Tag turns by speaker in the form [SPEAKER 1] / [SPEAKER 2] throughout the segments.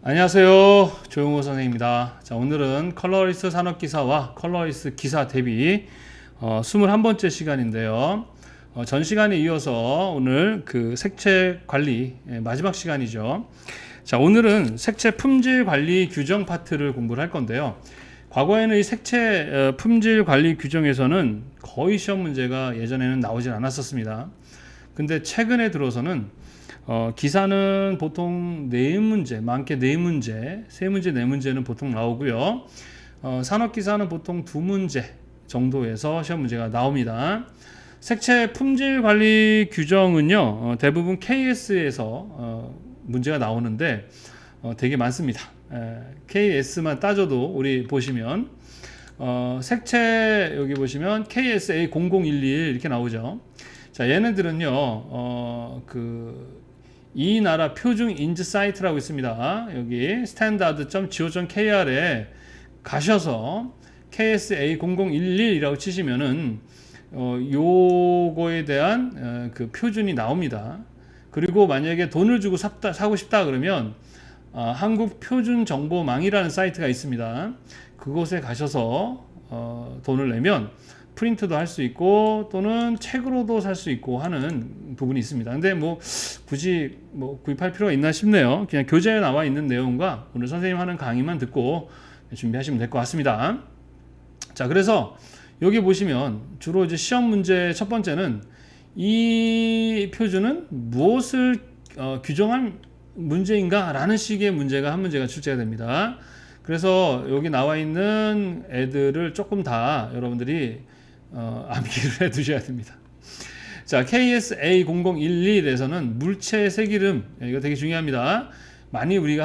[SPEAKER 1] 안녕하세요. 조용호 선생님입니다. 자, 오늘은 컬러리스 산업기사와 컬러리스 기사 대비 21번째 시간인데요. 전 시간에 이어서 오늘 그 색채 관리 마지막 시간이죠. 자, 오늘은 색채 품질 관리 규정 파트를 공부를 할 건데요. 과거에는 이 색채 품질 관리 규정에서는 거의 시험 문제가 예전에는 나오질 않았었습니다. 근데 최근에 들어서는 기사는 보통 4문제, 많게 4문제, 3문제, 4문제는 보통 나오고요. 산업기사는 보통 2문제 정도에서 시험 문제가 나옵니다. 색채 품질 관리 규정은요, 대부분 KS에서 문제가 나오는데 되게 많습니다. KS만 따져도 우리 보시면 색채 여기 보시면 KSA 0011 이렇게 나오죠. 자, 얘네들은요, 이 나라 표준 인증 사이트라고 있습니다. 여기 standard.go.kr에 가셔서 KSA 0011이라고 치시면은 요거에 대한 그 표준이 나옵니다. 그리고 만약에 돈을 주고 사고 싶다 그러면 한국 표준 정보망이라는 사이트가 있습니다. 그곳에 가셔서 돈을 내면 프린트도 할 수 있고 또는 책으로도 살 수 있고 하는 부분이 있습니다. 근데 뭐 굳이 구입할 필요가 있나 싶네요. 그냥 교재에 나와 있는 내용과 오늘 선생님 하는 강의만 듣고 준비하시면 될 것 같습니다. 자, 그래서 여기 보시면 주로 이제 시험 문제 첫 번째는 이 표준은 무엇을 규정한 문제인가 라는 식의 문제가 한 문제가 출제가 됩니다. 그래서 여기 나와 있는 애들을 조금 다 여러분들이 암기를 해 두셔야 됩니다. 자, KSA 0011에서는 물체 색이름, 이거 되게 중요합니다. 많이 우리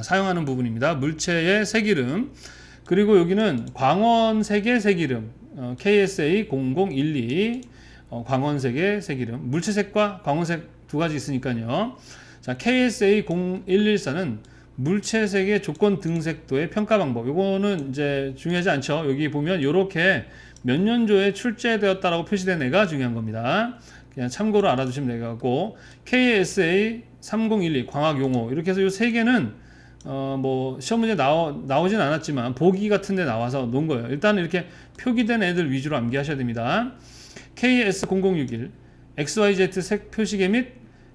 [SPEAKER 1] 사용하는 부분입니다. 물체의 색이름. 그리고 여기는 광원색의 색이름, KSA 0012 광원색의 색이름. 물체색과 광원색 두 가지 있으니까요. 자, KSA 0114는 물체색의 조건 등색도의 평가 방법. 요거는 이제 중요하지 않죠. 여기 보면 요렇게 몇 년도에 출제되었다라고 표시된 애가 중요한 겁니다. 그냥 참고로 알아두시면 되겠고, KSA 3012 광학 용어. 이렇게 해서 요 세 개는 시험 문제 나오진 않았지만 보기 같은 데 나와서 놓은 거예요. 일단 이렇게 표기된 애들 위주로 암기하셔야 됩니다. KS0061 XYZ 색 표시계 및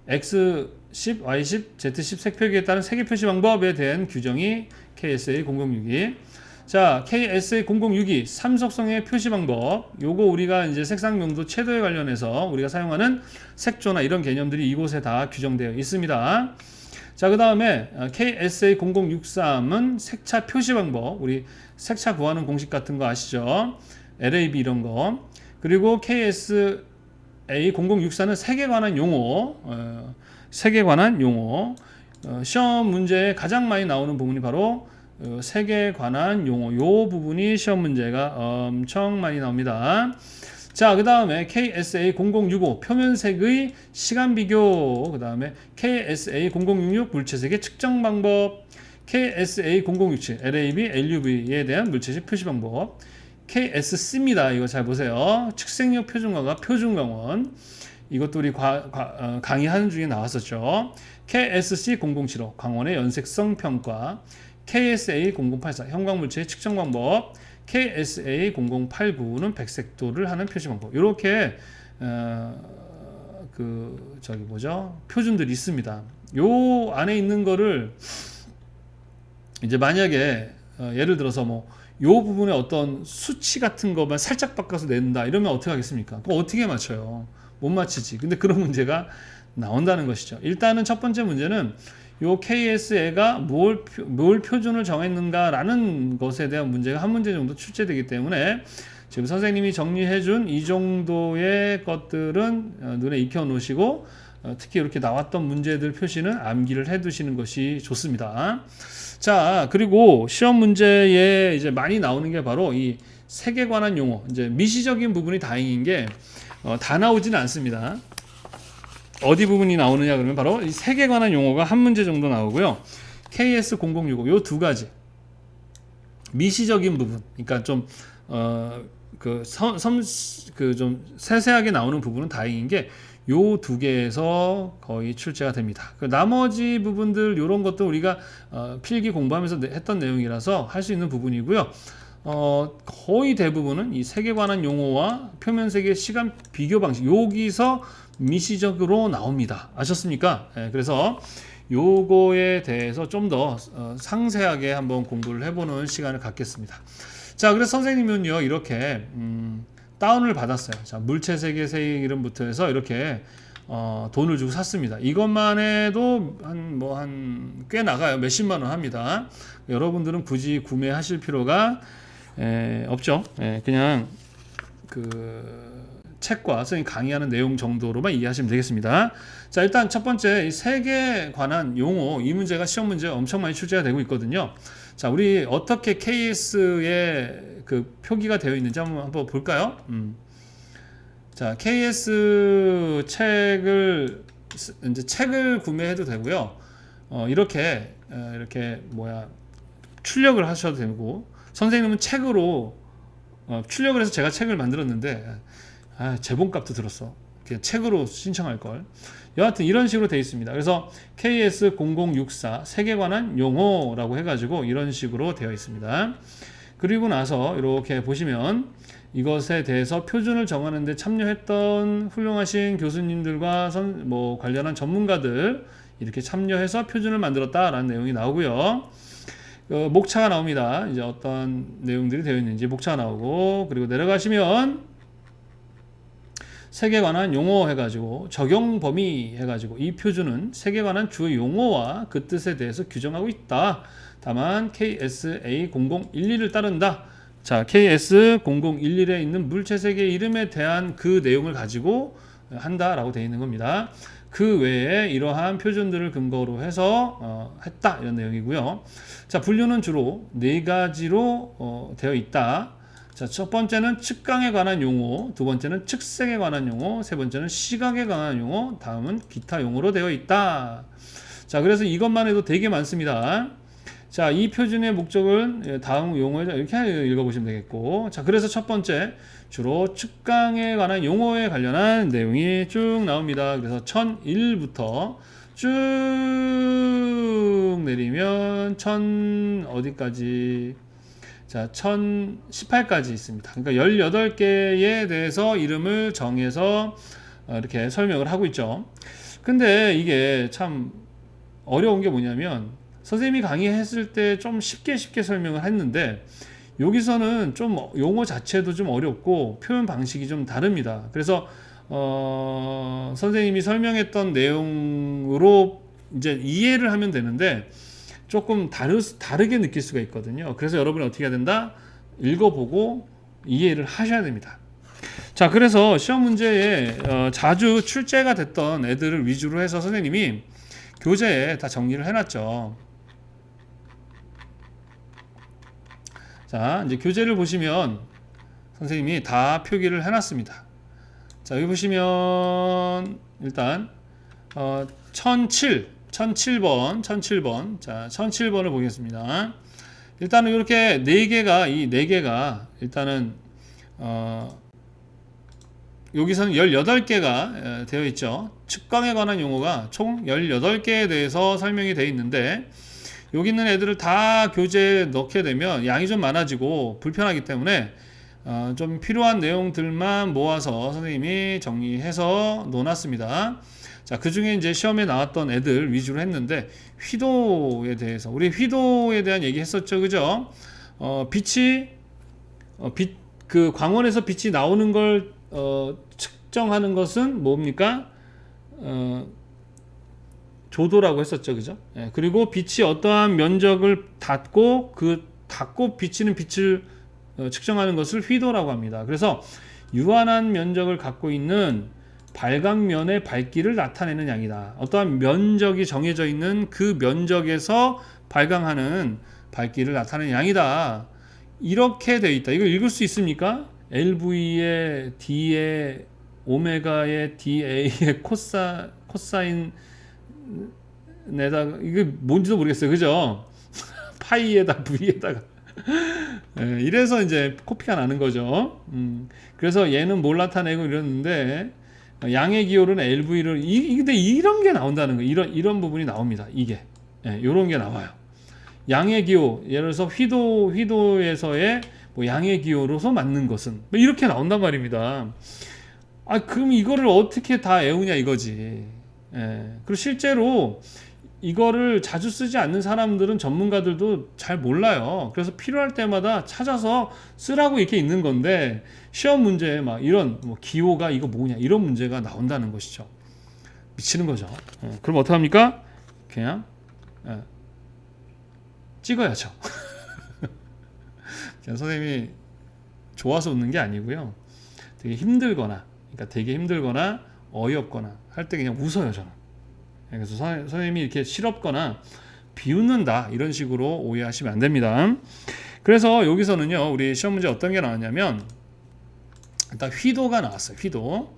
[SPEAKER 1] X10, Y10, Z10 색 표기에 따른 색의 표시 방법에 대한 규정이 KSA 0062. 자, KSA 0062 삼속성의 표시 방법. 요거 우리가 이제 색상 명도 채도에 관련해서 우리가 사용하는 색조나 이런 개념들이 이곳에 다 규정되어 있습니다. 자, 그 다음에 KSA 0063은 색차 표시 방법. 우리 색차 구하는 공식 같은 거 아시죠? LAB 이런 거. 그리고 KSA 0064는 색에 관한 용어. 색에 관한 용어. 시험 문제에 가장 많이 나오는 부분이 바로 색에 관한 용어. 요 부분이 시험 문제가 엄청 많이 나옵니다. 자, 그 다음에 KSA 0065 표면색의 시간 비교. 그 다음에 KSA 0066 물체색의 측정 방법. KSA 0067 LAB, LUV에 대한 물체색 표시 방법. KSC입니다. 이거 잘 보세요. 측색력 표준광과 표준광원. 이것도 우리 강의하는 중에 나왔었죠. KSC 0075 광원의 연색성 평가. KSA 0084 형광물체의 측정 방법. KSA 0089는 백색도를 하는 표시 방법. 이렇게 표준들이 있습니다. 요 안에 있는 거를 이제 만약에 예를 들어서 요 부분에 어떤 수치 같은 것만 살짝 바꿔서 낸다 이러면 어떻게 하겠습니까? 그거 어떻게 맞춰요? 못 맞히지. 근데 그런 문제가 나온다는 것이죠. 일단은 첫 번째 문제는 요 KSA가 뭘 표준을 정했는가라는 것에 대한 문제가 한 문제 정도 출제되기 때문에 지금 선생님이 정리해준 이 정도의 것들은 눈에 익혀 놓으시고 특히 이렇게 나왔던 문제들 표시는 암기를 해 두시는 것이 좋습니다. 자, 그리고 시험 문제에 이제 많이 나오는 게 바로 이 색에 관한 용어. 이제 미시적인 부분이 다행인 게 다 나오지는 않습니다. 어디 부분이 나오느냐 그러면 바로 이 색에 관한 용어가 한 문제 정도 나오고요. KS0065 요 두 가지 미시적인 부분, 그러니까 좀 좀 세세하게 나오는 부분은 다행인 게 요 두 개에서 거의 출제가 됩니다. 그 나머지 부분들 이런 것도 우리가 필기 공부하면서 했던 내용이라서 할 수 있는 부분이고요. 거의 대부분은 이 색에 관한 용어와 표면색의 시간 비교 방식 여기서 미시적으로 나옵니다. 아셨습니까? 그래서 요거에 대해서 좀 더 상세하게 한번 공부를 해보는 시간을 갖겠습니다. 자, 그래서 선생님은요 이렇게 다운을 받았어요. 자, 물체 세계 새 이름부터 해서 이렇게 돈을 주고 샀습니다. 이것만 해도 한 꽤 나가요. 몇십만 원 합니다. 여러분들은 굳이 구매하실 필요가 없죠. 그냥 그 책과 선생님 강의하는 내용 정도로만 이해하시면 되겠습니다. 자, 일단 첫 번째 색에 관한 용어 이 문제가 시험 문제 엄청 많이 출제가 되고 있거든요. 자, 우리 어떻게 KS에 그 표기가 되어 있는지 한번 볼까요? 자, KS 책을 이제 책을 구매해도 되고요. 이렇게 출력을 하셔도 되고 선생님은 책으로 출력을 해서 제가 책을 만들었는데 제본값도 들었어. 그냥 책으로 신청할 걸. 여하튼 이런 식으로 되어 있습니다. 그래서 KS0064 색에 관한 용어라고 해가지고 이런 식으로 되어 있습니다. 그리고 나서 이렇게 보시면 이것에 대해서 표준을 정하는 데 참여했던 훌륭하신 교수님들과 관련한 전문가들 이렇게 참여해서 표준을 만들었다라는 내용이 나오고요. 목차가 나옵니다. 이제 어떤 내용들이 되어 있는지 목차가 나오고, 그리고 내려가시면 색에 관한 용어 해가지고 적용 범위 해가지고 이 표준은 색에 관한 주 용어와 그 뜻에 대해서 규정하고 있다. 다만 KSA0011을 따른다. 자, KS0011에 있는 물체색의 이름에 대한 그 내용을 가지고 한다라고 되어 있는 겁니다. 그 외에 이러한 표준들을 근거로 해서 했다 이런 내용이고요. 자, 분류는 주로 네 가지로 되어 있다. 자, 첫 번째는 측강에 관한 용어, 두 번째는 측색에 관한 용어, 세 번째는 시각에 관한 용어, 다음은 기타 용어로 되어 있다. 자, 그래서 이것만 해도 되게 많습니다. 자, 이 표준의 목적은 다음 용어에 이렇게 읽어보시면 되겠고, 자, 그래서 첫 번째 주로 측강에 관한 용어에 관련한 내용이 쭉 나옵니다. 그래서 1001부터 쭉 내리면 어디까지? 자, 1018까지 있습니다. 그러니까 18개에 대해서 이름을 정해서 이렇게 설명을 하고 있죠. 근데 이게 참 어려운 게 뭐냐면 선생님이 강의했을 때 좀 쉽게 설명을 했는데 여기서는 좀 용어 자체도 좀 어렵고 표현 방식이 좀 다릅니다. 그래서 선생님이 설명했던 내용으로 이제 이해를 하면 되는데 조금 다르게 느낄 수가 있거든요. 그래서 여러분이 어떻게 해야 된다? 읽어보고 이해를 하셔야 됩니다. 자, 그래서 시험 문제에 자주 출제가 됐던 애들을 위주로 해서 선생님이 교재에 다 정리를 해놨죠. 자, 이제 교재를 보시면 선생님이 다 표기를 해놨습니다. 자, 여기 보시면 일단 1007번. 자, 1007번을 보겠습니다. 일단은 이렇게 이 네 개가 일단은 여기서는 18개가 되어 있죠. 측강에 관한 용어가 총 18개에 대해서 설명이 되어 있는데 여기 있는 애들을 다 교재에 넣게 되면 양이 좀 많아지고 불편하기 때문에 좀 필요한 내용들만 모아서 선생님이 정리해서 놓았습니다. 자, 그 중에 이제 시험에 나왔던 애들 위주로 했는데 휘도에 대해서 우리 휘도에 대한 얘기 했었죠, 그죠? 그 광원에서 빛이 나오는 걸 측정하는 것은 뭡니까? 조도라고 했었죠, 그죠? 그리고 빛이 어떠한 면적을 닫고 비치는 빛을 측정하는 것을 휘도라고 합니다. 그래서 유한한 면적을 갖고 있는 발광면의 밝기를 나타내는 양이다. 어떠한 면적이 정해져 있는 그 면적에서 발광하는 밝기를 나타내는 양이다. 이렇게 되어 있다. 이거 읽을 수 있습니까? LV의 D의 오메가의 DA의 코사인 내다가 이게 뭔지도 모르겠어요, 그죠? 파이에다 V에다가 이래서 이제 코피가 나는 거죠. 그래서 얘는 뭘 나타내고 이러는데 양의 기호는 LV를 근데 이런 게 나온다는 거. 이런 부분이 나옵니다. 이게 이런 게 나와요. 양의 기호, 예를 들어서 휘도에서의 뭐 양의 기호로서 맞는 것은 뭐 이렇게 나온단 말입니다. 그럼 이거를 어떻게 다 외우냐 이거지. 그리고 실제로 이거를 자주 쓰지 않는 사람들은 전문가들도 잘 몰라요. 그래서 필요할 때마다 찾아서 쓰라고 이렇게 있는 건데 시험 문제에 막 이런 뭐 기호가 이거 뭐냐 이런 문제가 나온다는 것이죠. 미치는 거죠. 그럼 어떡합니까? 그냥 찍어야죠. 그냥 선생님이 좋아서 웃는 게 아니고요. 되게 힘들거나 어이없거나 할 때 그냥 웃어요 저는. 그래서 선생님이 이렇게 실없거나 비웃는다 이런 식으로 오해하시면 안 됩니다. 그래서 여기서는요 우리 시험 문제 어떤 게 나왔냐면 일단 휘도가 나왔어요. 휘도.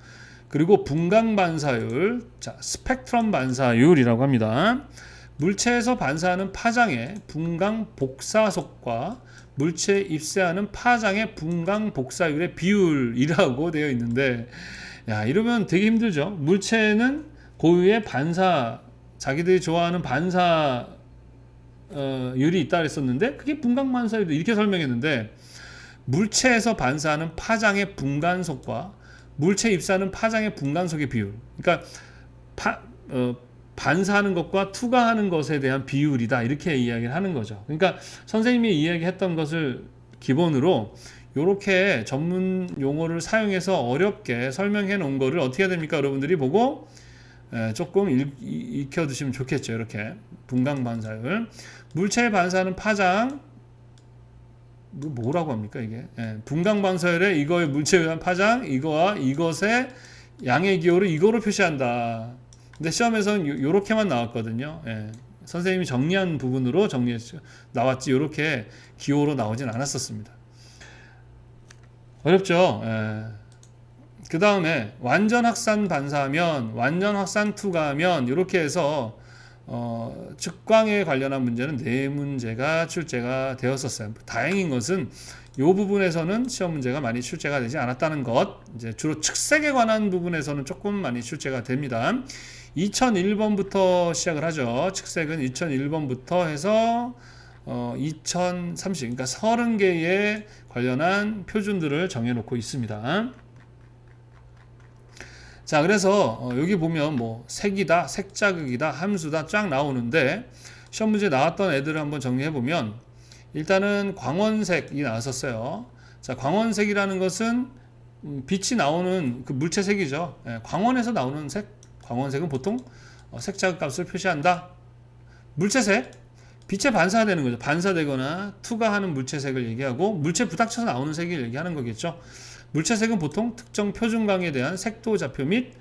[SPEAKER 1] 그리고 분광 반사율, 자 스펙트럼 반사율이라고 합니다. 물체에서 반사하는 파장의 분광 복사속과 물체에 입쇄하는 파장의 분광 복사율의 비율이라고 되어 있는데, 야 이러면 되게 힘들죠. 물체는 고유의 반사, 자기들이 좋아하는 반사 율이 있다 그랬었는데 그게 분광 반사율 이렇게 설명했는데, 물체에서 반사하는 파장의 분간속과 물체에 입사하는 파장의 분간속의 비율, 그러니까 반사하는 것과 투과하는 것에 대한 비율이다 이렇게 이야기를 하는 거죠. 그러니까 선생님이 이야기했던 것을 기본으로 이렇게 전문 용어를 사용해서 어렵게 설명해 놓은 거를 어떻게 해야 됩니까? 여러분들이 보고 조금 익혀두시면 좋겠죠. 이렇게 분광 반사율, 물체에 반사하는 파장, 뭐라고 합니까 이게? 분광 반사율에 이거의 물체에 의한 파장, 이거와 이것의 양의 기호를 이거로 표시한다. 근데 시험에서는 요렇게만 나왔거든요. 선생님이 정리한 부분으로 나왔지 이렇게 기호로 나오진 않았었습니다. 어렵죠. 그 다음에 완전 확산 반사하면, 완전 확산 투과하면 이렇게 해서 측광에 관련한 문제는 4문제가 출제가 되었었어요. 다행인 것은 이 부분에서는 시험 문제가 많이 출제가 되지 않았다는 것. 이제 주로 측색에 관한 부분에서는 조금 많이 출제가 됩니다. 2001번부터 시작을 하죠. 측색은 2001번부터 해서 2030, 그러니까 30개의 관련한 표준들을 정해놓고 있습니다. 자, 그래서 여기 보면 뭐 색이다, 색자극이다, 함수다 쫙 나오는데, 시험 문제 나왔던 애들을 한번 정리해 보면 일단은 광원색이 나왔었어요. 자, 광원색이라는 것은 빛이 나오는 그 물체색이죠. 광원에서 나오는 색, 광원색은 보통 색자극 값을 표시한다. 물체색, 빛에 반사되는 거죠. 반사되거나 투과하는 물체색을 얘기하고, 물체 부닥쳐서 나오는 색을 얘기하는 거겠죠. 물체색은 보통 특정 표준광에 대한 색도 좌표 및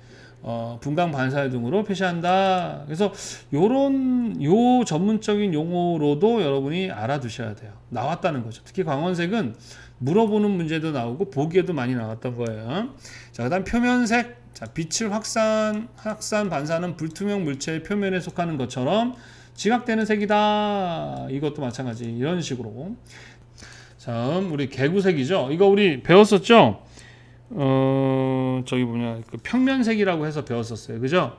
[SPEAKER 1] 분광 반사율 등으로 표시한다. 그래서 요 전문적인 용어로도 여러분이 알아두셔야 돼요. 나왔다는 거죠. 특히 광원색은 물어보는 문제도 나오고 보기에도 많이 나왔던 거예요. 자, 그다음 표면색. 자, 빛을 확산 반사하는 불투명 물체의 표면에 속하는 것처럼 지각되는 색이다. 이것도 마찬가지. 이런 식으로. 다음 우리 개구색이죠. 이거 우리 배웠었죠. 저기 뭐냐, 그 평면색이라고 해서 배웠었어요. 그죠?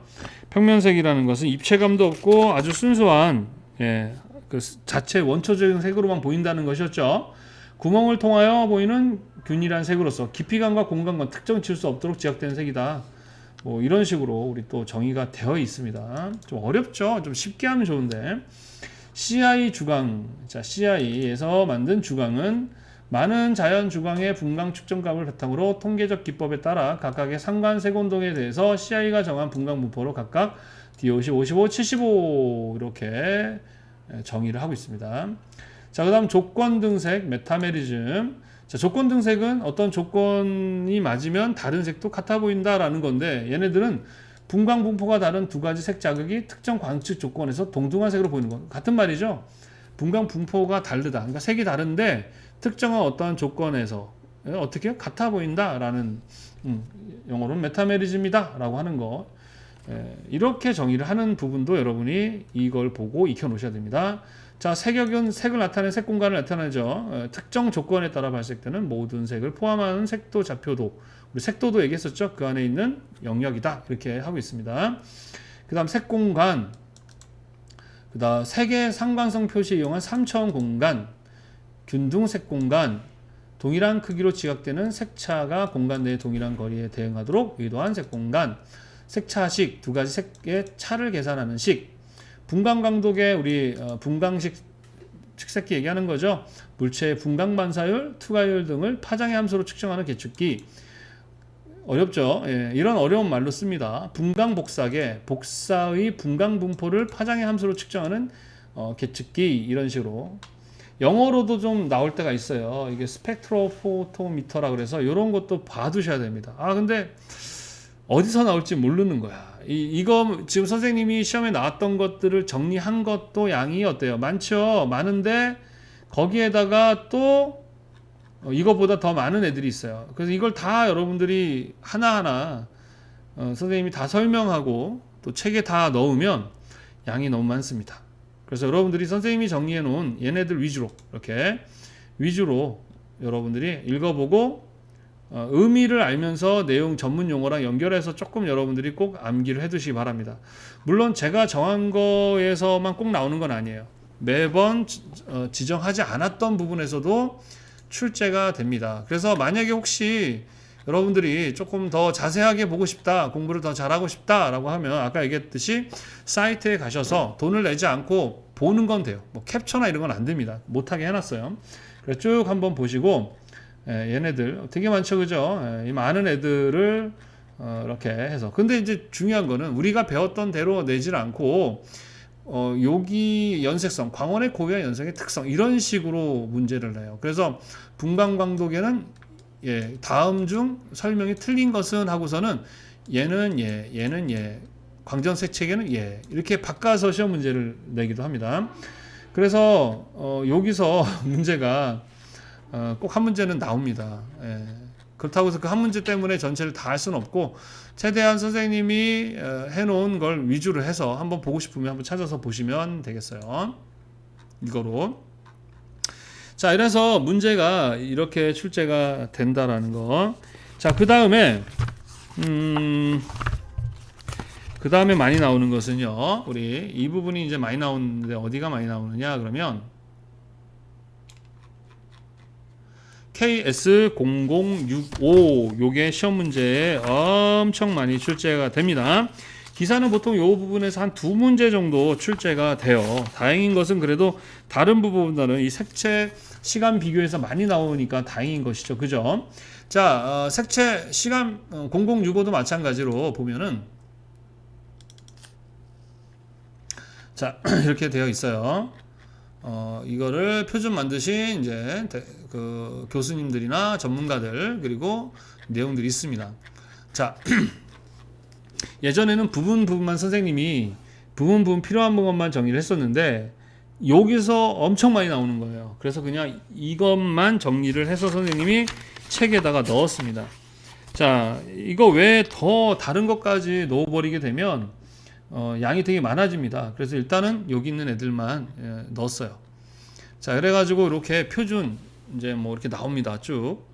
[SPEAKER 1] 평면색이라는 것은 입체감도 없고 아주 순수한 그 자체 원초적인 색으로만 보인다는 것이었죠. 구멍을 통하여 보이는 균일한 색으로서 깊이감과 공간과 특정 지을 수 없도록 지각되는 색이다. 뭐 이런 식으로 우리 또 정의가 되어 있습니다. 좀 어렵죠? 좀 쉽게 하면 좋은데. CI 주광, 자 CI에서 만든 주광은 많은 자연 주광의 분광 측정값을 바탕으로 통계적 기법에 따라 각각의 상관 색온동에 대해서 CI가 정한 분광 분포로 각각 D50, 55, 75 이렇게 정의를 하고 있습니다. 자, 그 다음 조건 등색, 메타메리즘. 자, 조건 등색은 어떤 조건이 맞으면 다른 색도 같아 보인다라는 건데, 얘네들은 분광 분포가 다른 두 가지 색 자극이 특정 관측 조건에서 동등한 색으로 보이는 것. 같은 말이죠. 분광 분포가 다르다. 그러니까 색이 다른데 특정한 어떠한 조건에서 어떻게 같아 보인다라는 영어로는 메타메리즘이다라고 하는 거. 이렇게 정의를 하는 부분도 여러분이 이걸 보고 익혀 놓으셔야 됩니다. 자, 색역은 색을 나타내는 색 공간을 나타내죠. 특정 조건에 따라 발색되는 모든 색을 포함하는 색도 좌표도, 우리 색도도 얘기했었죠. 그 안에 있는 영역이다. 이렇게 하고 있습니다. 그 다음 색 공간, 그 다음 색의 상관성 표시에 이용한 3차원 공간, 균등 색 공간, 동일한 크기로 지각되는 색차가 공간 내의 동일한 거리에 대응하도록 의도한 색 공간, 색차식, 두 가지 색의 차를 계산하는 식, 분광 강도계, 우리 분광식 측색기 얘기하는 거죠. 물체의 분광 반사율, 투과율 등을 파장의 함수로 측정하는 계측기. 어렵죠. 예, 이런 어려운 말로 씁니다. 분광 복사계, 복사의 분광 분포를 파장의 함수로 측정하는 계측기, 이런 식으로. 영어로도 좀 나올 때가 있어요. 이게 스펙트로포토미터라 그래서 이런 것도 봐두셔야 됩니다. 아, 근데 어디서 나올지 모르는 거야. 이거 지금 선생님이 시험에 나왔던 것들을 정리한 것도 양이 어때요? 많죠? 많은데 거기에다가 또 이거보다 더 많은 애들이 있어요. 그래서 이걸 다 여러분들이 하나하나 선생님이 다 설명하고 또 책에 다 넣으면 양이 너무 많습니다. 그래서 여러분들이 선생님이 정리해 놓은 얘네들 위주로, 이렇게 위주로 여러분들이 읽어보고 의미를 알면서 내용 전문 용어랑 연결해서 조금 여러분들이 꼭 암기를 해 두시기 바랍니다. 물론 제가 정한 거에서만 꼭 나오는 건 아니에요. 매번 지정하지 않았던 부분에서도 출제가 됩니다. 그래서 만약에 혹시 여러분들이 조금 더 자세하게 보고 싶다, 공부를 더 잘하고 싶다 라고 하면 아까 얘기했듯이 사이트에 가셔서 돈을 내지 않고 보는 건 돼요. 뭐 캡처나 이런 건 안 됩니다. 못하게 해놨어요. 그래서 쭉 한번 보시고 얘네들 되게 많죠, 그죠? 이 많은 애들을 이렇게 해서. 근데 이제 중요한 거는 우리가 배웠던 대로 내질 않고 여기 연색성, 광원의 고유한 연색의 특성, 이런 식으로 문제를 내요. 그래서 분광광도계는 다음 중 설명이 틀린 것은 하고서는 얘는 얘는 광전색체계는 이렇게 바꿔서 시험 문제를 내기도 합니다. 그래서 여기서 문제가 꼭 한 문제는 나옵니다. 그렇다고 해서 그 한 문제 때문에 전체를 다 할 수는 없고 최대한 선생님이 해놓은 걸 위주로 해서 한번 보고 싶으면 한번 찾아서 보시면 되겠어요. 이거로. 자, 이래서 문제가 이렇게 출제가 된다라는 거. 자, 그 다음에 많이 나오는 것은요. 우리 이 부분이 이제 많이 나오는데 어디가 많이 나오느냐 그러면 KS0065 요게 시험 문제에 엄청 많이 출제가 됩니다. 기사는 보통 이 부분에서 한 2문제 정도 출제가 돼요. 다행인 것은 그래도 다른 부분보다는 이 색채 시간 비교해서 많이 나오니까 다행인 것이죠. 그죠? 자, 색채 시간 0065도 마찬가지로 보면은 자, 이렇게 되어 있어요. 이거를 표준 만드신 이제 그 교수님들이나 전문가들 그리고 내용들이 있습니다. 자, 예전에는 부분만 선생님이 부분 필요한 부분만 정리를 했었는데 여기서 엄청 많이 나오는 거예요. 그래서 그냥 이것만 정리를 해서 선생님이 책에다가 넣었습니다. 자, 이거 외에 더 다른 것까지 넣어버리게 되면 양이 되게 많아집니다. 그래서 일단은 여기 있는 애들만 넣었어요. 자, 그래가지고 이렇게 표준 이제 뭐 이렇게 나옵니다. 쭉.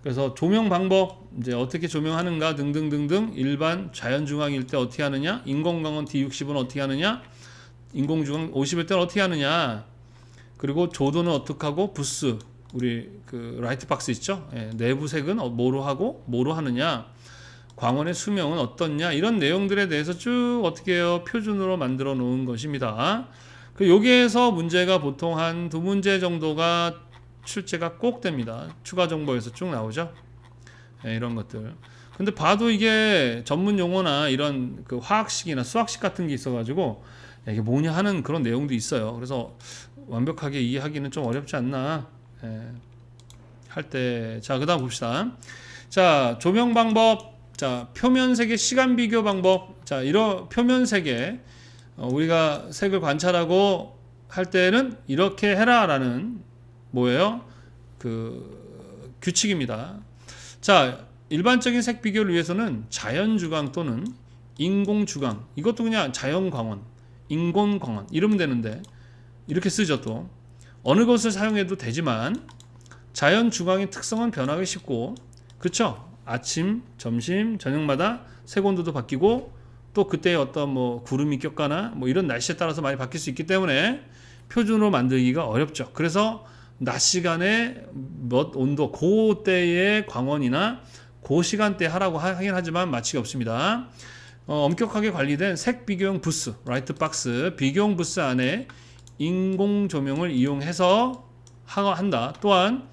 [SPEAKER 1] 그래서 조명 방법 이제 어떻게 조명하는가 등등등등, 일반 자연중앙일 때 어떻게 하느냐, 인공광원 D60은 어떻게 하느냐, 인공중앙 50일 때는 어떻게 하느냐, 그리고 조도는 어떻게 하고, 부스 우리 그 라이트 박스 있죠, 내부 색은 뭐로 하고 뭐로 하느냐, 광원의 수명은 어떻냐, 이런 내용들에 대해서 쭉 어떻게 해요, 표준으로 만들어 놓은 것입니다. 그 여기에서 문제가 보통 한 2문제 정도가 출제가 꼭 됩니다. 추가 정보에서 쭉 나오죠. 이런 것들. 근데 봐도 이게 전문 용어나 이런 그 화학식이나 수학식 같은 게 있어가지고 이게 뭐냐 하는 그런 내용도 있어요. 그래서 완벽하게 이해하기는 좀 어렵지 않나 할 때. 자, 그다음 봅시다. 자, 조명 방법. 자, 표면색의 시간 비교 방법. 자, 이런 표면색에 우리가 색을 관찰하고 할 때는 이렇게 해라라는 뭐예요? 그 규칙입니다. 자, 일반적인 색 비교를 위해서는 자연주광 또는 인공주광, 이것도 그냥 자연광원, 인공광원 이러면 되는데 이렇게 쓰죠. 또 어느 것을 사용해도 되지만 자연 주광의 특성은 변하기 쉽고, 그렇죠? 아침, 점심, 저녁마다 색온도도 바뀌고 또 그때 어떤 뭐 구름이 꼈거나 뭐 이런 날씨에 따라서 많이 바뀔 수 있기 때문에 표준으로 만들기가 어렵죠. 그래서 낮 시간에 몇 온도, 그때의 광원이나 그 시간대 하라고 하긴 하지만 마취가 없습니다. 엄격하게 관리된 색 비교용 부스, 라이트 박스, 비교용 부스 안에 인공 조명을 이용해서 한다. 또한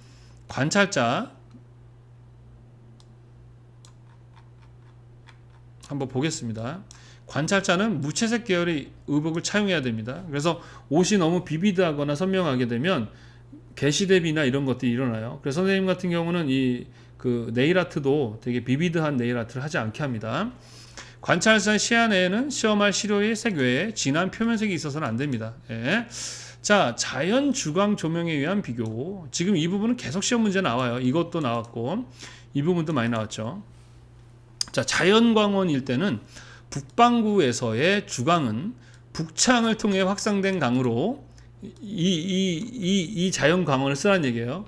[SPEAKER 1] 관찰자 한번 보겠습니다. 관찰자는 무채색 계열의 의복을 차용해야 됩니다. 그래서 옷이 너무 비비드하거나 선명하게 되면 개시 대비나 이런 것들이 일어나요. 그래서 선생님 같은 경우는 이 그 네일 아트도 되게 비비드한 네일 아트를 하지 않게 합니다. 관찰자 시야 내에는 시험할 시료의 색 외에 진한 표면색이 있어서는 안 됩니다. 예. 자, 자연 주광 조명에 의한 비교. 지금 이 부분은 계속 시험 문제 나와요. 이것도 나왔고 이 부분도 많이 나왔죠. 자, 자연 광원일 때는 북반구에서의 주광은 북창을 통해 확산된 강으로 이 자연 광원을 쓰라는 얘기예요.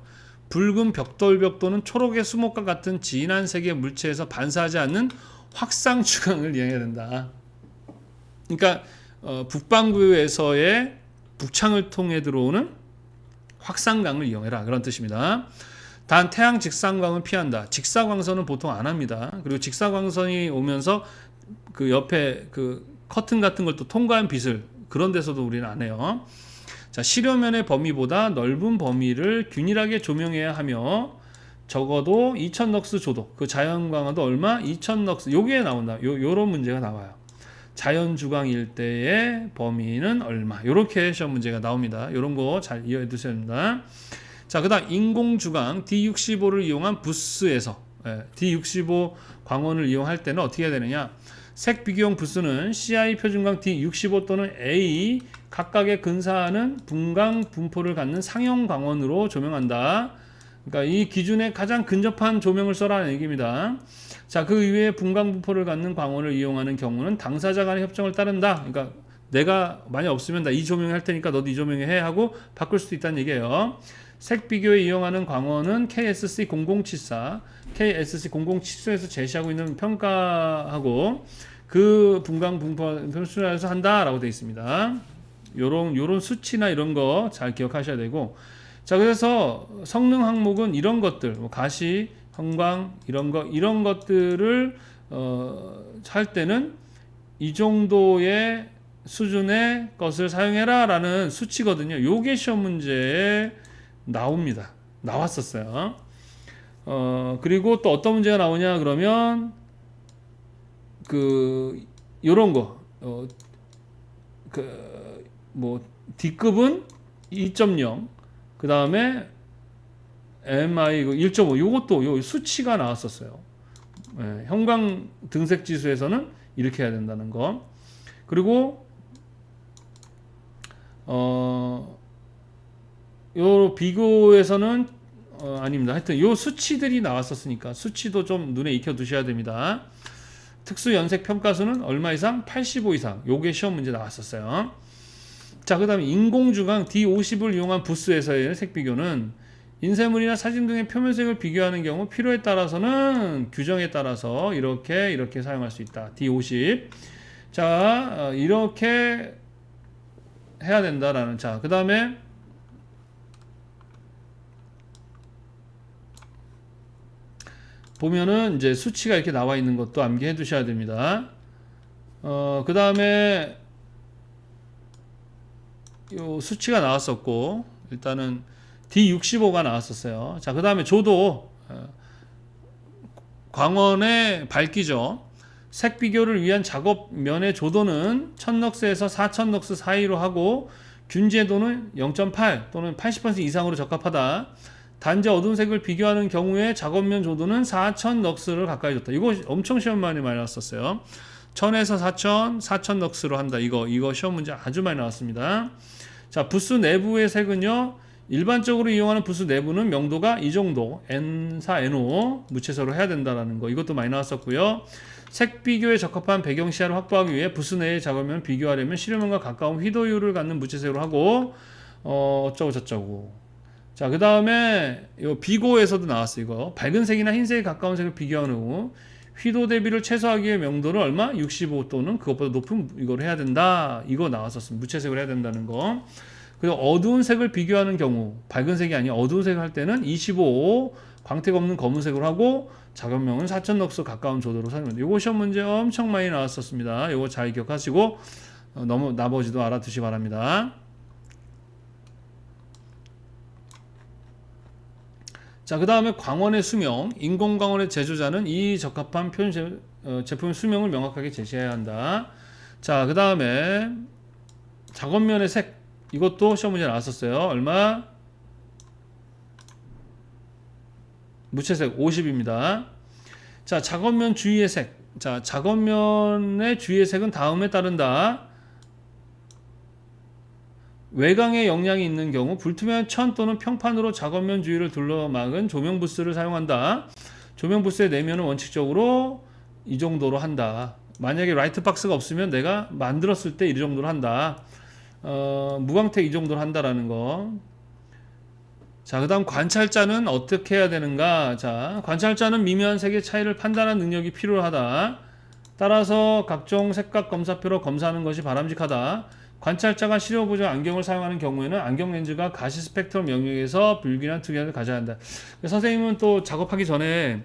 [SPEAKER 1] 붉은 벽돌벽 또는 초록의 수목과 같은 진한 색의 물체에서 반사하지 않는 확상 주광을 이용해야 된다. 그러니까 북반구에서의 북창을 통해 들어오는 확산광을 이용해라, 그런 뜻입니다. 단 태양 직사광을 피한다. 직사광선은 보통 안 합니다. 그리고 직사광선이 오면서 그 옆에 그 커튼 같은 걸 또 통과한 빛을 그런 데서도 우리는 안 해요. 자, 시료면의 범위보다 넓은 범위를 균일하게 조명해야 하며 적어도 2000럭스 조도. 그 자연광원도 얼마? 2000럭스. 요게 나온다. 요런 문제가 나와요. 자연 주광일 때의 범위는 얼마? 요렇게 시험 문제가 나옵니다. 요런 거 잘 이해해 두셔야 됩니다. 자, 그다음 인공 주광 D65를 이용한 부스에서 D65 광원을 이용할 때는 어떻게 해야 되느냐? 색 비교용 부스는 CI 표준광 D65 또는 A 각각에 근사하는 분광 분포를 갖는 상형 광원으로 조명한다. 그러니까 이 기준에 가장 근접한 조명을 써라는 얘기입니다. 자, 그 이외에 분광 분포를 갖는 광원을 이용하는 경우는 당사자 간의 협정을 따른다. 그러니까 내가 만약 없으면 나 이 조명을 할 테니까 너도 이 조명을 해 하고 바꿀 수도 있다는 얘기예요. 색 비교에 이용하는 광원은 KSC 0074, KSC 0074에서 제시하고 있는 평가하고 그 분광 분포 표준화해서 한다라고 되어 있습니다. 요런 수치나 이런 거 잘 기억하셔야 되고, 자, 그래서 성능 항목은 이런 것들, 뭐 가시, 형광 이런 것들을 할 때는 이 정도의 수준의 것을 사용해라라는 수치거든요. 요게 시험 문제에 나옵니다. 나왔었어요. 그리고 또 어떤 문제가 나오냐 그러면 그 요런 거 뭐 D급은 2.0, 그 다음에 MI 1.5, 요것도 요 수치가 나왔었어요. 예, 형광 등색 지수에서는 이렇게 해야 된다는 거. 그리고 요 비교에서는 아닙니다. 하여튼 요 수치들이 나왔었으니까 수치도 좀 눈에 익혀 두셔야 됩니다. 특수 연색 평가수는 얼마 이상? 85 이상. 요게 시험 문제 나왔었어요. 자, 그 다음에 인공주광 D50을 이용한 부스에서의 색 비교는 인쇄물이나 사진 등의 표면색을 비교하는 경우 필요에 따라서는 규정에 따라서 이렇게 사용할 수 있다. D50. 자, 이렇게 해야 된다라는. 자, 그 다음에 보면은 이제 수치가 이렇게 나와 있는 것도 암기해 두셔야 됩니다. 그 다음에 요 수치가 나왔었고, 일단은 D65가 나왔었어요. 자, 그 다음에 조도, 광원의 밝기죠. 색 비교를 위한 작업면의 조도는 1000럭스에서 4000럭스 사이로 하고 균제도는 0.8 또는 80% 이상으로 적합하다. 단지 어두운 색을 비교하는 경우에 작업면 조도는 4000럭스를 가까이 줬다. 이거 엄청 시험 많이 나왔었어요. 1000에서 4000, 4000럭스로 한다. 이거 시험 문제 아주 많이 나왔습니다. 자, 부스 내부의 색은요, 일반적으로 이용하는 부수 내부는 명도가 이 정도 N4, N5 무채색으로 해야 된다는 거. 이것도 많이 나왔었고요. 색 비교에 적합한 배경 시야를 확보하기 위해 부수 내의 작업면을 비교하려면 실험면과 가까운 휘도율을 갖는 무채색으로 하고 어쩌고 저쩌고. 자, 그 다음에 요 비고에서도 나왔어. 이거 밝은 색이나 흰색에 가까운 색을 비교하는 후 휘도 대비를 최소화하기 위해 명도를 얼마? 65 또는 그것보다 높은 이걸 해야 된다. 이거 나왔었습니다. 무채색을 해야 된다는 거. 그리고 어두운 색을 비교하는 경우 밝은 색이 아니라 어두운 색을 할 때는 25 광택 없는 검은색으로 하고 작업명은 4000럭스 가까운 조도로 사용합니다. 요거 시험 문제 엄청 많이 나왔었습니다. 요거 잘 기억하시고 너무 나머지도 알아두시기 바랍니다. 자, 그 다음에 광원의 수명, 인공광원의 제조자는 이 적합한 표현 제품의 수명을 명확하게 제시해야 한다. 자, 그 다음에 작업면의 색, 이것도 시험 문제 나왔었어요. 얼마? 무채색 50입니다. 자, 작업면 주위의 색. 자, 작업면의 주위의 색은 다음에 따른다. 외광에 영향이 있는 경우 불투명한 천 또는 평판으로 작업면 주위를 둘러막은 조명 부스를 사용한다. 조명 부스의 내면은 원칙적으로 이 정도로 한다. 만약에 라이트 박스가 없으면 내가 만들었을 때 이 정도로 한다. 무광택 이 정도로 한다라는 거. 자, 그 다음 관찰자는 어떻게 해야 되는가. 자, 관찰자는 미묘한 색의 차이를 판단하는 능력이 필요하다. 따라서 각종 색각 검사표로 검사하는 것이 바람직하다. 관찰자가 시력 보정 안경을 사용하는 경우에는 안경 렌즈가 가시 스펙트럼 영역에서 불균한 특이함을 가져야 한다. 선생님은 또 작업하기 전에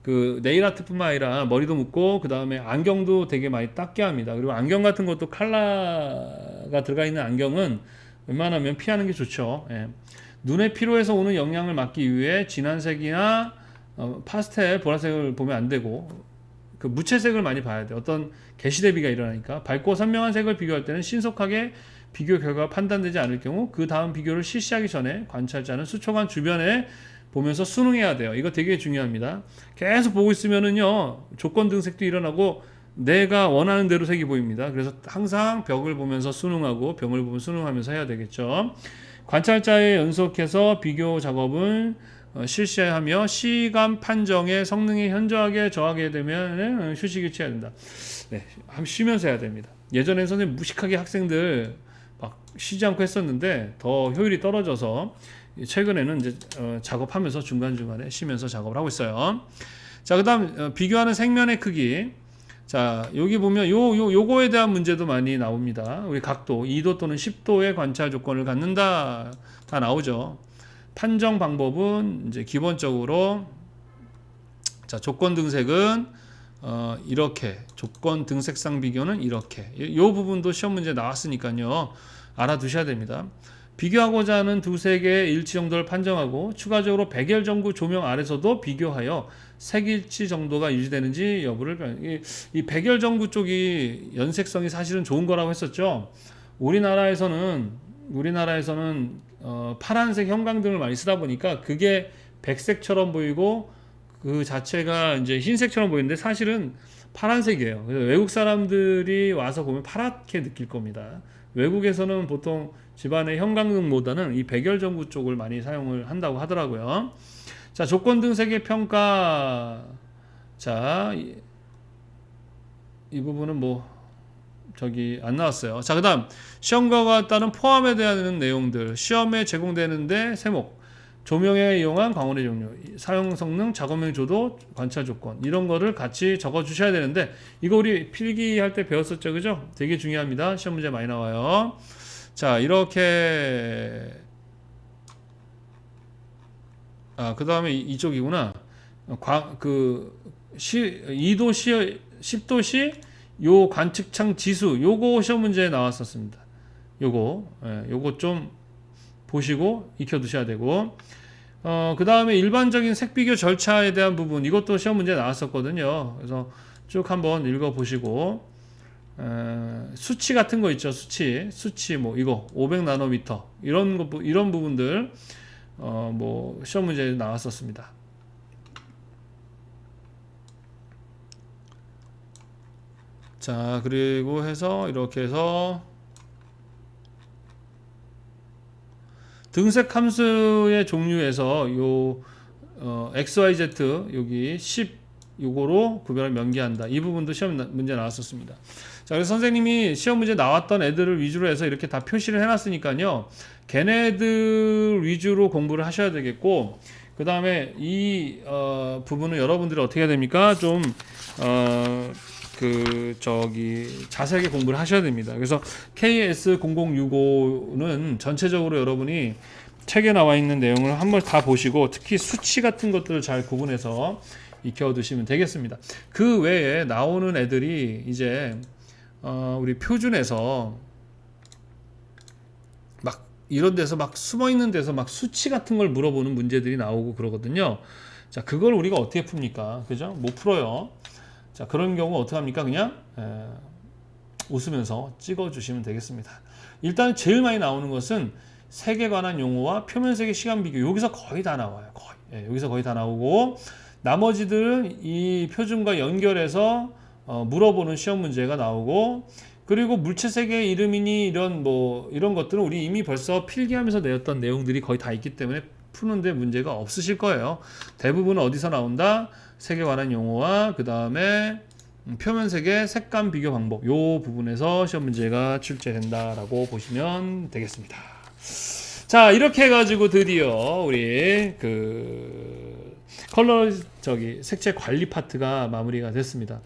[SPEAKER 1] 그 네일 아트뿐만 아니라 머리도 묶고 그 다음에 안경도 되게 많이 닦게 합니다. 그리고 안경 같은 것도 컬러가 들어가 있는 안경은 웬만하면 피하는 게 좋죠. 예. 눈의 피로에서 오는 영향을 막기 위해 진한 색이나 파스텔 보라색을 보면 안 되고 그 무채색을 많이 봐야 돼. 어떤 개시 대비가 일어나니까 밝고 선명한 색을 비교할 때는 신속하게 비교 결과가 판단되지 않을 경우 그 다음 비교를 실시하기 전에 관찰자는 수초간 주변에 보면서 순응해야 돼요. 이거 되게 중요합니다. 계속 보고 있으면은요 조건 등색도 일어나고 내가 원하는 대로 색이 보입니다. 그래서 항상 벽을 보면서 순응하고 병을 보면 순응하면서 해야 되겠죠. 관찰자에 연속해서 비교 작업을 실시하며 시간 판정의 성능이 현저하게 저하게 되면 휴식을 취해야 된다. 네, 쉬면서 해야 됩니다. 예전에 선생님 무식하게 학생들 막 쉬지 않고 했었는데 더 효율이 떨어져서 최근에는 이제 작업하면서 중간중간에 쉬면서 작업을 하고 있어요. 자, 그다음 비교하는 색면의 크기. 자, 여기 보면 요거에 대한 문제도 많이 나옵니다. 우리 각도 2도 또는 10도의 관찰 조건을 갖는다. 다 나오죠. 판정 방법은 이제 기본적으로 자, 조건 등색은 이렇게 조건 등색상 비교는 이렇게 요 부분도 시험 문제 나왔으니까요. 알아두셔야 됩니다. 비교하고자 하는 두 색의 일치 정도를 판정하고 추가적으로 백열전구 조명 아래서도 비교하여 색일치 정도가 유지되는지 여부를 이 백열전구 쪽이 연색성이 사실은 좋은 거라고 했었죠. 우리나라에서는 파란색 형광등을 많이 쓰다 보니까 그게 백색처럼 보이고 그 자체가 이제 흰색처럼 보이는데 사실은 파란색이에요. 그래서 외국 사람들이 와서 보면 파랗게 느낄 겁니다. 외국에서는 보통 집안의 형광등보다는 이 백열전구 쪽을 많이 사용을 한다고 하더라고요. 자, 조건 등색의 평가. 자, 이 부분은 뭐 저기 안 나왔어요. 자, 그다음 시험과가 따른 포함에 대한 내용들. 시험에 제공되는데 세목. 조명에 이용한 광원의 종류, 사용 성능, 작업명 조도, 관찰 조건 이런 거를 같이 적어 주셔야 되는데 이거 우리 필기할 때 배웠었죠, 그죠? 되게 중요합니다. 시험 문제 많이 나와요. 자, 이렇게 그 다음에 이쪽이구나. 2도 시 10도 시 요 관측창 지수 요거 시험 문제에 나왔었습니다. 요거 좀 보시고 익혀 두셔야 되고 그 다음에 일반적인 색비교 절차에 대한 부분 이것도 시험 문제 나왔었거든요. 그래서 쭉 한번 읽어 보시고 수치 같은 거 있죠. 수치 뭐 이거 500나노미터 이런 부분들 뭐 시험 문제에 나왔었습니다. 자, 그리고 해서 이렇게 해서 등색 함수의 종류에서 요 XYZ 여기 10 요거로 구별을 명기한다. 이 부분도 시험 문제 나왔었습니다. 자, 그래서 선생님이 시험 문제 나왔던 애들을 위주로 해서 이렇게 다 표시를 해놨으니까요. 걔네들 위주로 공부를 하셔야 되겠고, 그 다음에 이 부분은 여러분들이 어떻게 해야 됩니까? 좀 자세하게 공부를 하셔야 됩니다. 그래서 KS0065는 전체적으로 여러분이 책에 나와 있는 내용을 한번 다 보시고, 특히 수치 같은 것들을 잘 구분해서 익혀두시면 되겠습니다. 그 외에 나오는 애들이 이제 우리 표준에서 막 이런 데서 막 숨어 있는 데서 막 수치 같은 걸 물어보는 문제들이 나오고 그러거든요. 자, 그걸 우리가 어떻게 풉니까? 그죠? 못 풀어요. 자, 그런 경우 어떻게 합니까? 그냥 웃으면서 찍어주시면 되겠습니다. 일단 제일 많이 나오는 것은 색에 관한 용어와 표면색의 시간 비교. 여기서 거의 다 나와요. 거의. 여기서 거의 다 나오고, 나머지들은 이 표준과 연결해서 물어보는 시험 문제가 나오고, 그리고 물체색의 이름이니 이런 것들은 우리 이미 벌써 필기하면서 내었던 내용들이 거의 다 있기 때문에 푸는데 문제가 없으실 거예요. 대부분은 어디서 나온다? 색에 관한 용어와 그 다음에 표면색의 색감 비교 방법, 요 부분에서 시험 문제가 출제된다라고 보시면 되겠습니다. 자, 이렇게 해가지고 드디어 우리 색채 관리 파트가 마무리가 됐습니다.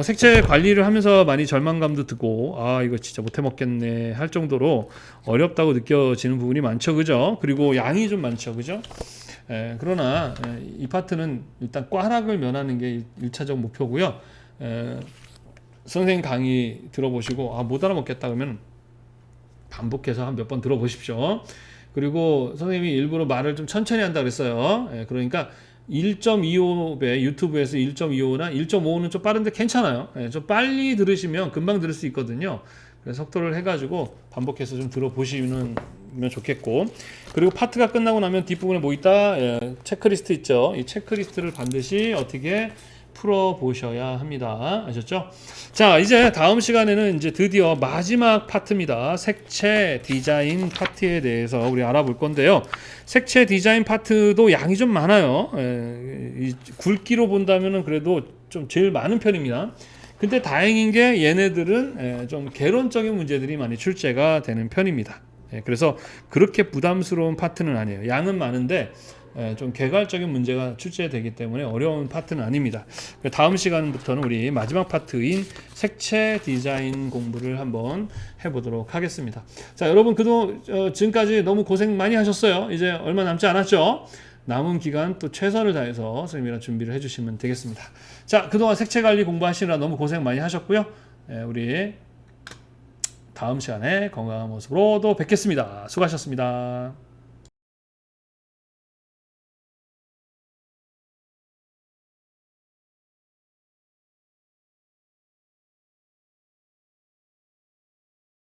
[SPEAKER 1] 색채 관리를 하면서 많이 절망감도 들고, 아, 이거 진짜 못해 먹겠네 할 정도로 어렵다고 느껴지는 부분이 많죠, 그죠? 그리고 양이 좀 많죠, 그죠? 그러나 이 파트는 일단 꽈락을 면하는 게 1차적 목표고요. 선생님 강의 들어보시고, 아, 못 알아먹겠다 그러면 반복해서 한 몇 번 들어보십시오. 그리고 선생님이 일부러 말을 좀 천천히 한다 그랬어요. 그러니까 1.25배, 유튜브에서 1.25나 1.5는 좀 빠른데 괜찮아요. 좀 빨리 들으시면 금방 들을 수 있거든요. 그래서 속도를 해가지고 반복해서 좀 들어보시면 좋겠고, 그리고 파트가 끝나고 나면 뒷부분에 뭐 있다? 체크리스트 있죠. 이 체크리스트를 반드시 어떻게 풀어보셔야 합니다. 아셨죠? 자, 이제 다음 시간에는 이제 드디어 마지막 파트입니다. 색채 디자인 파트에 대해서 우리 알아볼 건데요. 색채 디자인 파트도 양이 좀 많아요. 이 굵기로 본다면은 그래도 좀 제일 많은 편입니다. 근데 다행인 게 얘네들은 좀 개론적인 문제들이 많이 출제가 되는 편입니다. 그래서 그렇게 부담스러운 파트는 아니에요. 양은 많은데 좀 개괄적인 문제가 출제되기 때문에 어려운 파트는 아닙니다. 다음 시간부터는 우리 마지막 파트인 색채 디자인 공부를 한번 해보도록 하겠습니다. 자, 여러분 지금까지 너무 고생 많이 하셨어요. 이제 얼마 남지 않았죠? 남은 기간 또 최선을 다해서 선생님이랑 준비를 해주시면 되겠습니다. 자, 그동안 색채 관리 공부하시느라 너무 고생 많이 하셨고요. 우리 다음 시간에 건강한 모습으로 또 뵙겠습니다. 수고하셨습니다.